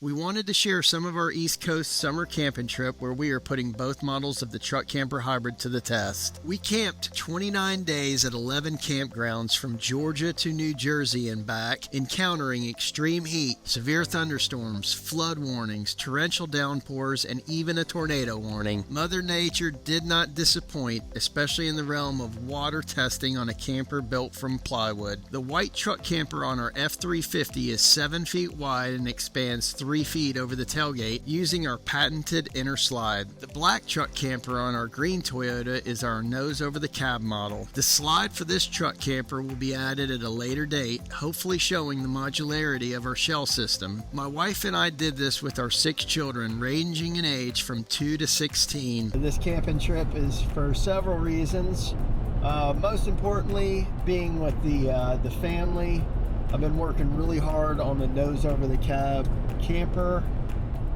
We wanted to share some of our East Coast summer camping trip where we are putting both models of the truck camper hybrid to the test. We camped 29 days at 11 campgrounds from Georgia to New Jersey and back, encountering extreme heat, severe thunderstorms, flood warnings, torrential downpours, and even a tornado warning. Mother Nature did not disappoint, especially in the realm of water testing on a camper built from plywood. The white truck camper on our F350 is 7 feet wide and expands 3 feet over the tailgate using our patented inner slide. The black truck camper on our green Toyota is our nose over the cab model. The slide for this truck camper will be added at a later date, hopefully showing the modularity of our shell system. My wife and I did this with our 6 children, ranging in age from 2 to 16. This camping trip is for several reasons. Most importantly, being with the family. I've been working really hard on the nose over the cab camper,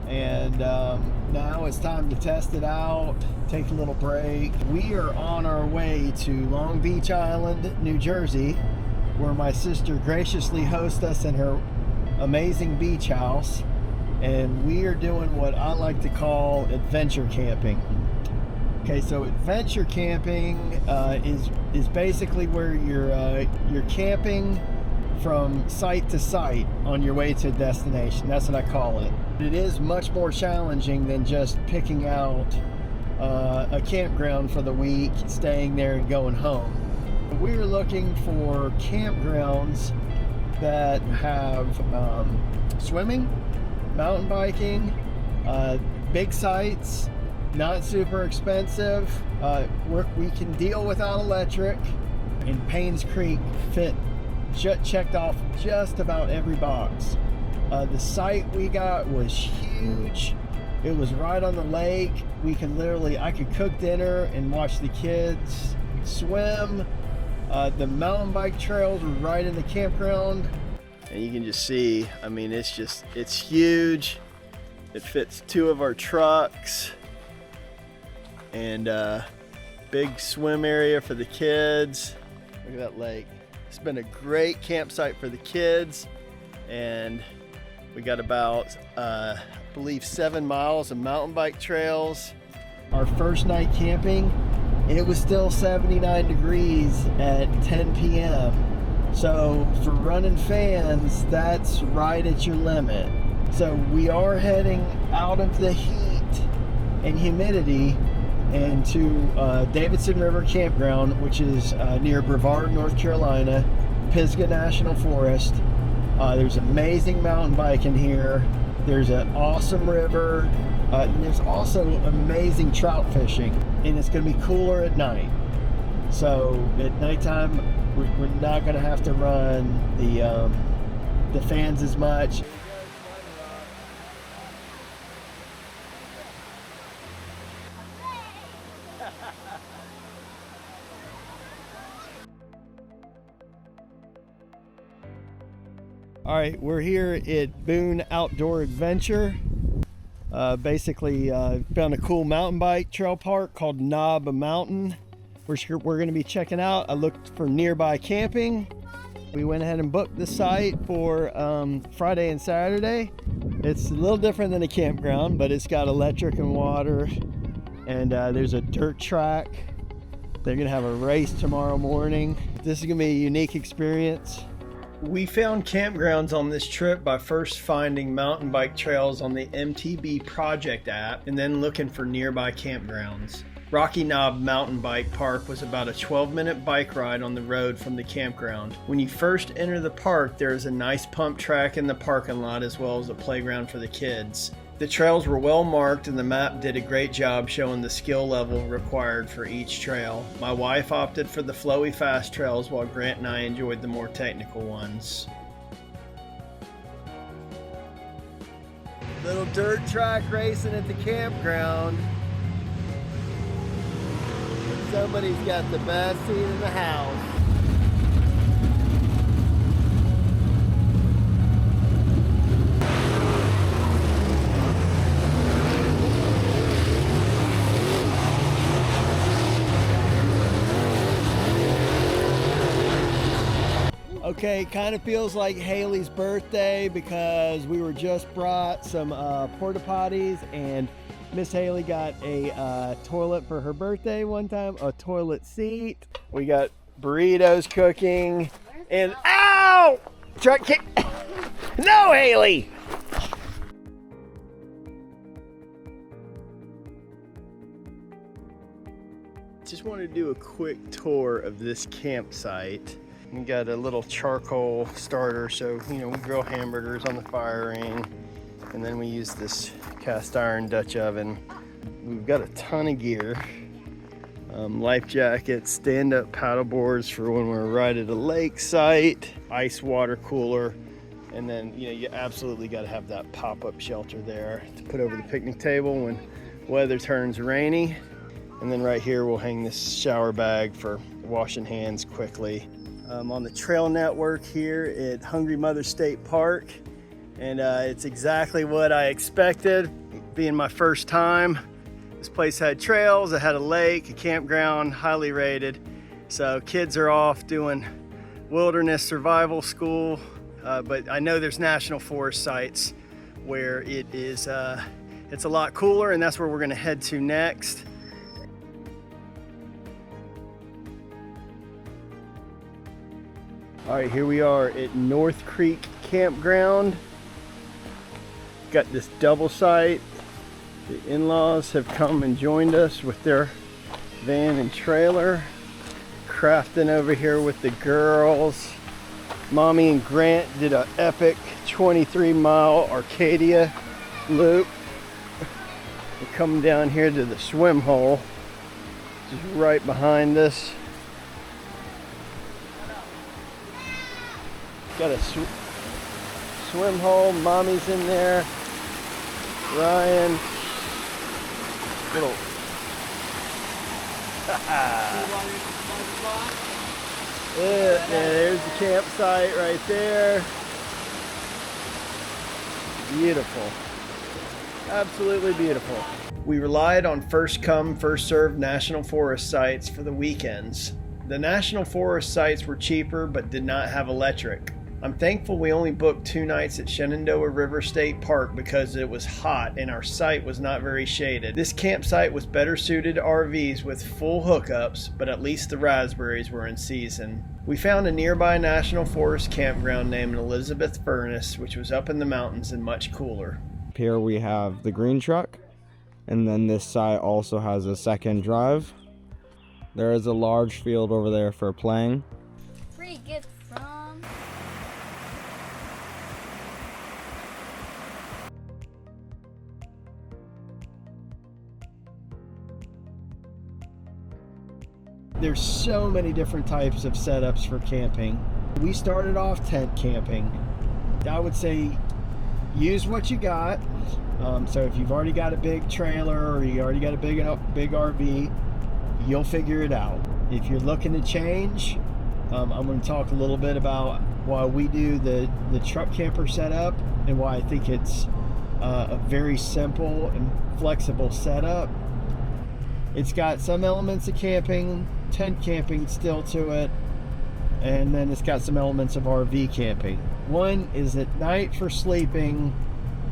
and now it's time to test it out, take a little break. We are on our way to Long Beach Island, New Jersey, where my sister graciously hosts us in her amazing beach house, and we are doing what I like to call adventure camping. Okay, so adventure camping is basically where you're camping from site to site on your way to a destination. That's what I call it. It is much more challenging than just picking out a campground for the week, staying there and going home. We're looking for campgrounds that have swimming, mountain biking, big sites, not super expensive. We can deal without electric, and Paynes Creek checked off just about every box. The site we got was huge. It was right on the lake. I could cook dinner and watch the kids swim. The mountain bike trails were right in the campground. And you can just see, I mean, it's huge. It fits 2 of our trucks. And big swim area for the kids. Look at that lake. It's been a great campsite for the kids, and we got about, I believe, 7 miles of mountain bike trails. Our first night camping, it was still 79 degrees at 10 p.m. So for running fans, that's right at your limit. So we are heading out of the heat and humidity and to Davidson River Campground, which is near Brevard, North Carolina, Pisgah National Forest. There's amazing mountain biking here. There's an awesome river. And there's also amazing trout fishing, and it's going to be cooler at night. So at nighttime, we're not going to have to run the fans as much. All right, we're here at Boone Outdoor Adventure. Basically, found a cool mountain bike trail park called Knob Mountain. We're going to be checking out. I looked for nearby camping. We went ahead and booked the site for Friday and Saturday. It's a little different than a campground, but it's got electric and water, and there's a dirt track. They're going to have a race tomorrow morning. This is going to be a unique experience. We found campgrounds on this trip by first finding mountain bike trails on the MTB Project app and then looking for nearby campgrounds. Rocky Knob Mountain Bike Park was about a 12-minute bike ride on the road from the campground. When you first enter the park, there is a nice pump track in the parking lot as well as a playground for the kids. The trails were well marked and the map did a great job showing the skill level required for each trail. My wife opted for the flowy fast trails while Grant and I enjoyed the more technical ones. Little dirt track racing at the campground. Somebody's got the best seat in the house. Okay, kind of feels like Haley's birthday because we were just brought some porta potties, and Miss Haley got a toilet for her birthday one time, a toilet seat. We got burritos cooking, and ow! Truck kick! No, Haley! Just wanted to do a quick tour of this campsite. We got a little charcoal starter, so we grill hamburgers on the fire ring, and then we use this cast iron Dutch oven. We've got a ton of gear. Life jackets, stand-up paddle boards for when we're right at a lake site, ice water cooler, and then you absolutely got to have that pop-up shelter there to put over the picnic table when weather turns rainy. And then right here we'll hang this shower bag for washing hands quickly. On the trail network here at Hungry Mother State Park, and it's exactly what I expected, being my first time. This place had trails, it had a lake, a campground, highly rated. So kids are off doing wilderness survival school, but I know there's national forest sites where it's a lot cooler, and that's where we're gonna head to next. All right, here we are at North Creek Campground. Got this double site. The in-laws have come and joined us with their van and trailer. Crafting over here with the girls. Mommy and Grant did an epic 23-mile Arcadia loop. We're coming down here to the swim hole, which is right behind us. Got a swim hole, Mommy's in there, Ryan, little, yeah, there's the campsite right there. Beautiful, absolutely beautiful. We relied on first come, first served national forest sites for the weekends. The national forest sites were cheaper but did not have electric. I'm thankful we only booked 2 nights at Shenandoah River State Park because it was hot and our site was not very shaded. This campsite was better suited to RVs with full hookups, but at least the raspberries were in season. We found a nearby national forest campground named Elizabeth Furnace, which was up in the mountains and much cooler. Here we have the green truck, and then this site also has a second drive. There is a large field over there for playing. Where you get from? There's so many different types of setups for camping. We started off tent camping. I would say use what you got. So if you've already got a big trailer or you already got a big RV, you'll figure it out. If you're looking to change, I'm going to talk a little bit about why we do the truck camper setup and why I think it's a very simple and flexible setup. It's got some elements of camping, tent camping still to it, and then it's got some elements of RV camping. One is at night for sleeping,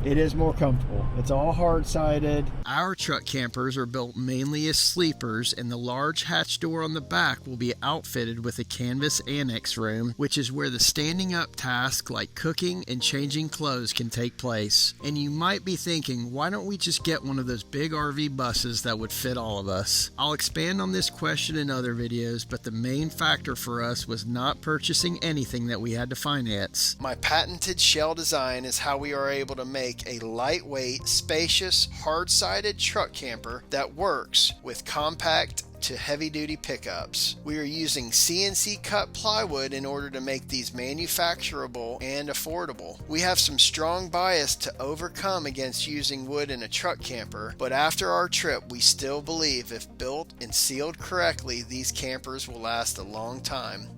it is more comfortable. It's all hard-sided. Our truck campers are built mainly as sleepers, and the large hatch door on the back will be outfitted with a canvas annex room, which is where the standing up task like cooking and changing clothes can take place. And you might be thinking, why don't we just get one of those big RV buses that would fit all of us? I'll expand on this question in other videos, but the main factor for us was not purchasing anything that we had to finance. My patented shell design is how we are able to make a lightweight, spacious, hard-sided truck camper that works with compact to heavy-duty pickups. We are using CNC cut plywood in order to make these manufacturable and affordable. We have some strong bias to overcome against using wood in a truck camper, but after our trip we still believe if built and sealed correctly, these campers will last a long time.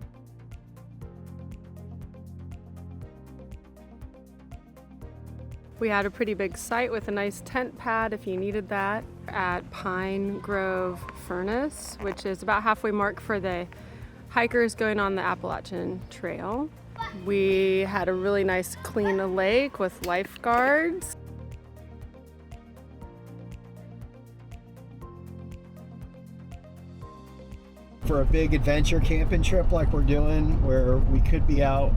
We had a pretty big site with a nice tent pad if you needed that at Pine Grove Furnace, which is about halfway mark for the hikers going on the Appalachian Trail. We had a really nice clean lake with lifeguards. For a big adventure camping trip like we're doing, where we could be out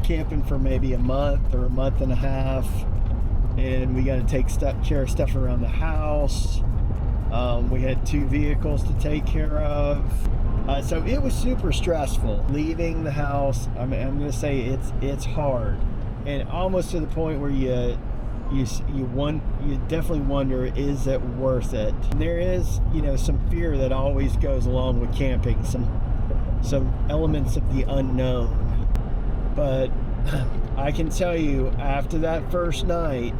camping for maybe a month or a month and a half, and we got to take care of stuff around the house. We had 2 vehicles to take care of. So it was super stressful leaving the house. I'm going to say it's hard, and almost to the point where you definitely wonder, is it worth it? There is, some fear that always goes along with camping, some elements of the unknown. But I can tell you, after that first night,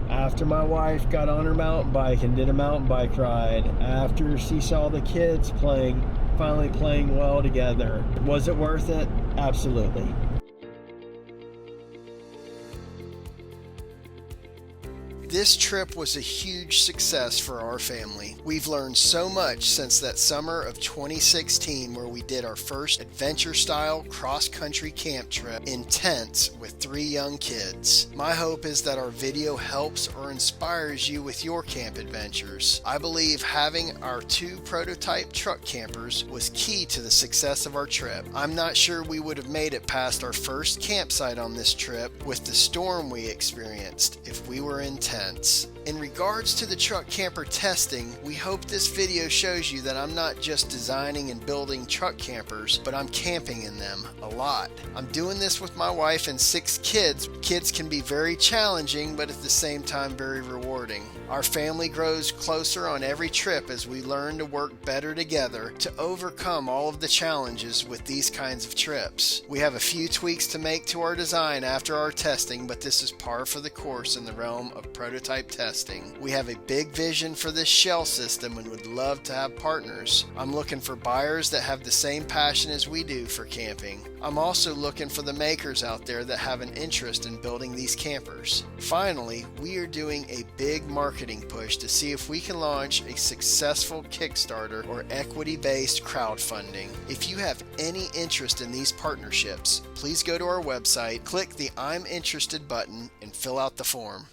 after my wife got on her mountain bike and did a mountain bike ride, after she saw the kids finally playing well together, was it worth it? Absolutely. This trip was a huge success for our family. We've learned so much since that summer of 2016 where we did our first adventure-style cross-country camp trip in tents with 3 young kids. My hope is that our video helps or inspires you with your camp adventures. I believe having our 2 prototype truck campers was key to the success of our trip. I'm not sure we would have made it past our first campsite on this trip with the storm we experienced if we were in tents. In regards to the truck camper testing, we hope this video shows you that I'm not just designing and building truck campers, but I'm camping in them a lot. I'm doing this with my wife and 6 kids. Kids can be very challenging, but at the same time very rewarding. Our family grows closer on every trip as we learn to work better together to overcome all of the challenges with these kinds of trips. We have a few tweaks to make to our design after our testing, but this is par for the course in the realm of prototype testing. We have a big vision for this shell system and would love to have partners. I'm looking for buyers that have the same passion as we do for camping. I'm also looking for the makers out there that have an interest in building these campers. Finally, we are doing a big marketing push to see if we can launch a successful Kickstarter or equity-based crowdfunding. If you have any interest in these partnerships, please go to our website, click the I'm Interested button, and fill out the form.